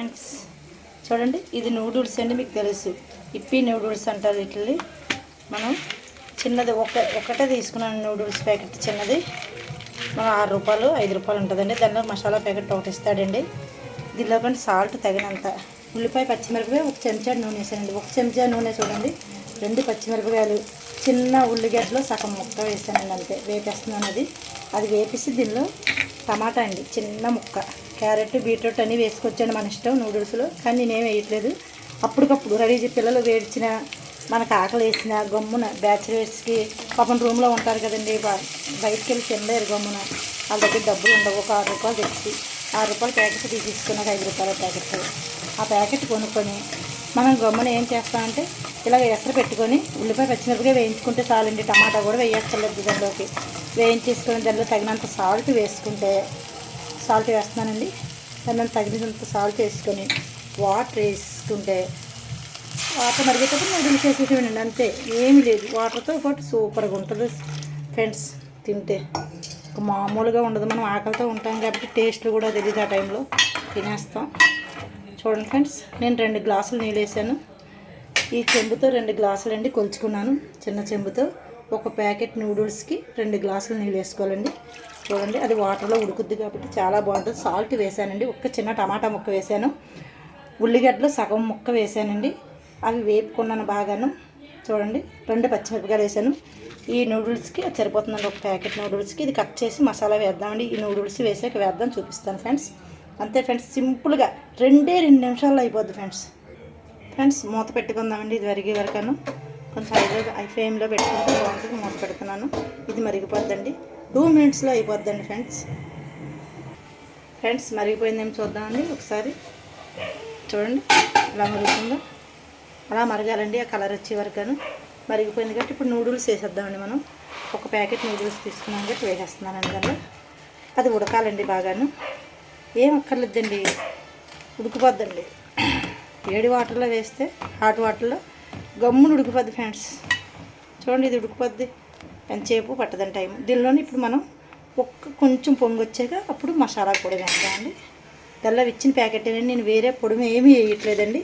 Friends చూడండి, ఇది noodles అండి. మీకు తెలుసు ఇప్పి నూడిల్స్ అంటారు వీటిని. మనం చిన్నది ఒకటే తీసుకున్నాను నూడిల్స్ ప్యాకెట్ చిన్నది. మనం 6 రూపాయలు 5 రూపాయలు ఉంటుందండి. దానిలో మసాలా ప్యాకెట్ ఒకటి ఇస్తాడండి. దీనిలో కానీ సాల్ట్ తగినంత, ఉల్లిపాయ పచ్చిమిరపకాయ 1 చెంచా నూనె వేసానండి. 1 చెంచా నూనె చూడండి, 2 పచ్చిమిరపకాయలు, చిన్న ఉల్లిగడ్డలో సగం ముక్క వేసానండి. అంతే వేపేస్తున్నాను. అది వేపేసి దీనిలో టమాటా అండి, చిన్న ముక్క, క్యారెట్ బీట్రూట్ అన్నీ వేసుకొచ్చాను మన ఇష్టం నూడిల్స్లో. కానీ నేనేం వేయట్లేదు. అప్పటికప్పుడు రెడీ పిల్లలు వేడిచిన, మనకు ఆకలి వేసిన గమ్మున బ్యాచిలర్స్కి పాపం రూమ్లో ఉంటారు కదండి, బయటికి వెళ్ళి తినలేరు గమ్మున, వాళ్ళ దగ్గర డబ్బులు ఉండవు. ఒక 6 రూపాయలు తెచ్చి 6 రూపాయల ప్యాకెట్ తీసుకున్నాక 5 రూపాయల ప్యాకెట్, ఆ ప్యాకెట్ కొనుక్కొని మనం గమ్మున ఏం చేస్తామంటే ఇలాగ ఎసరు పెట్టుకొని ఉల్లిపాయ పచ్చిమిరపకాయ వేయించుకుంటే చాలండి. టమాటా కూడా వేయక్కర్లేదు. దానిలోకి వేయించేసుకొని దానిలో తగినంత సాల్ట్ వేసుకుంటే, సాల్ట్ వేస్తున్నానండి, దానిలో తగినంత సాల్ట్ వేసుకొని వాటర్ వేసుకుంటే, వాటర్ మరిగేటప్పుడు నూడిల్స్ వేసేసేయండి. అంతే, ఏమీ లేదు. వాటర్తో పాటు సూపర్గా ఉంటుంది ఫ్రెండ్స్. తింటే మామూలుగా ఉండదు. మనం ఆకలితో ఉంటాం కాబట్టి టేస్ట్లు కూడా తెలియదు. ఆ టైంలో తినేస్తాం. చూడండి ఫ్రెండ్స్, నేను 2 గ్లాసులు నీళ్ళు వేసాను. ఈ చెంబుతో 2 గ్లాసులు అండి కొలుచుకున్నాను. చిన్న చెంబుతో ఒక ప్యాకెట్ నూడిల్స్కి 2 గ్లాసులు నీళ్ళు వేసుకోవాలండి. చూడండి, అది వాటర్లో ఉడుకుద్ది కాబట్టి చాలా బాగుంటుంది. సాల్ట్ వేసానండి. ఒక చిన్న టమాటా ముక్క వేసాను. ఉల్లిగడ్డలు సగం ముక్క వేసానండి. అవి వేపుకున్నాను బాగాను. చూడండి, 2 పచ్చిమిరపకాయలు వేసాను. ఈ నూడిల్స్కి అది సరిపోతుందండి. ఒక ప్యాకెట్ నూడిల్స్కి ఇది కట్ చేసి మసాలా వేద్దామండి. ఈ నూడిల్స్ వేసాక వేద్దాం, చూపిస్తాను ఫ్రెండ్స్. అంతే ఫ్రెండ్స్, సింపుల్గా 2 నిమిషాల్లో అయిపోద్ది ఫ్రెండ్స్. మూత పెట్టుకుందామండి. ఇది మరిగే వరకును కొంచెం హై ఫ్లేమ్లో పెట్టుకుంటే బాగుంటుంది. మూత పెడుతున్నాను. ఇది మరిగిపోద్దండి. 2 మినిట్స్లో అయిపోద్దండి ఫ్రెండ్స్. మరిగిపోయిందేమో చూద్దామండి ఒకసారి. చూడండి ఎలా మరుగుతుందో. అలా మరగాలండి, ఆ కలర్ వచ్చే వరకును. మరిగిపోయింది కాబట్టి ఇప్పుడు నూడిల్స్ వేసేద్దామండి. మనం ఒక ప్యాకెట్ నూడిల్స్ తీసుకున్నాం కాబట్టి వేసేస్తున్నానండి. దానిలో అది ఉడకాలండి బాగాను. ఏం అక్కర్లేదండి, ఉడికిపోద్దండి. వేడి వాటర్లో వేస్తే, హాట్ వాటర్లో గమ్మును ఉడికిపోద్ది ఫ్రెండ్స్. చూడండి, ఇది ఉడికిపోద్ది. ఎంతసేపు పట్టదని టైం. దీనిలోనే ఇప్పుడు మనం కొంచెం పొంగి వచ్చాక అప్పుడు మసాలా పొడి వేద్దామండి. దానిలో ఇచ్చిన ప్యాకెట్ అనేది నేను వేరే పొడి ఏమీ వేయట్లేదండి.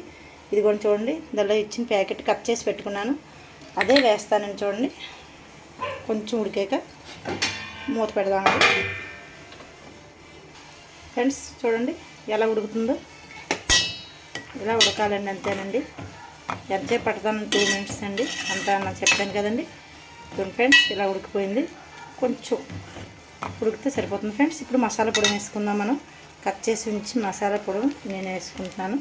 ఇది కూడా చూడండి, దానిలో ఇచ్చిన ప్యాకెట్ కట్ చేసి పెట్టుకున్నాను, అదే వేస్తానండి. చూడండి, కొంచెం ఉడికాక మూత పెడదామండి ఫ్రెండ్స్. చూడండి ఎలా ఉడుకుతుందో. ఇలా ఉడకాలండి, అంతేనండి. ఎంతసేపు పడతాను? 2 మినిట్స్ అండి. అంతా నాకు చెప్పాను కదండి. చూడండి ఫ్రెండ్స్, ఇలా ఉడికిపోయింది. కొంచెం ఉడికితే సరిపోతుంది ఫ్రెండ్స్. ఇప్పుడు మసాలా పొడి వేసుకుందాం. మనం కట్ చేసి ఉంచి మసాలా పొడి నేను వేసుకుంటున్నాను.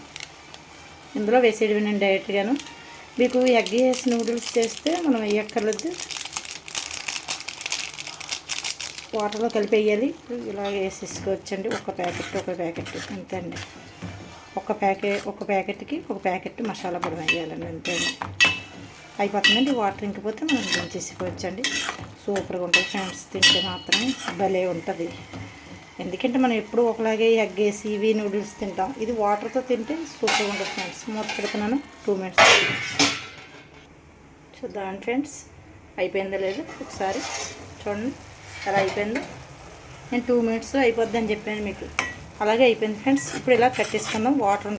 ఇందులో వేసేవి నేను డైరెక్ట్గాను. మీకు ఎగ్ వేసి నూడిల్స్ చేస్తే మనం వేయక్కర్లేదు, వాటర్లో కలిపి వేయాలి. ఇలా వేసేసుకోవచ్చండి. ఒక ప్యాకెట్ అంతే అండి. ఒక ప్యాకెట్కి ఒక ప్యాకెట్ మసాలా పొడి వేయాలండి, అంతే అయిపోతుందండి. వాటర్ ఇంకిపోతే మనం దించేసుకోవచ్చండి. సూపర్గా ఉంటుంది ఫ్రెండ్స్. తింటే మాత్రం భలే ఉంటుంది. ఎందుకంటే మనం ఎప్పుడు ఒకలాగే ఎగ్ వేసి ఇవి నూడిల్స్ తింటాం. ఇది వాటర్తో తింటే సూపర్గా ఉంటుంది ఫ్రెండ్స్. మూత పెడుతున్నాను. 2 మినిట్స్ చూద్దామండి ఫ్రెండ్స్. అయిపోయిందో లేదు ఒకసారి చూడండి ఎలా అయిపోయిందో. నేను 2 మినిట్స్లో అయిపోద్ది అని చెప్పాను మీకు, అలాగే అయిపోయింది ఫ్రెండ్స్. ఇప్పుడు ఇలా కట్టేసుకుందాం. వాటర్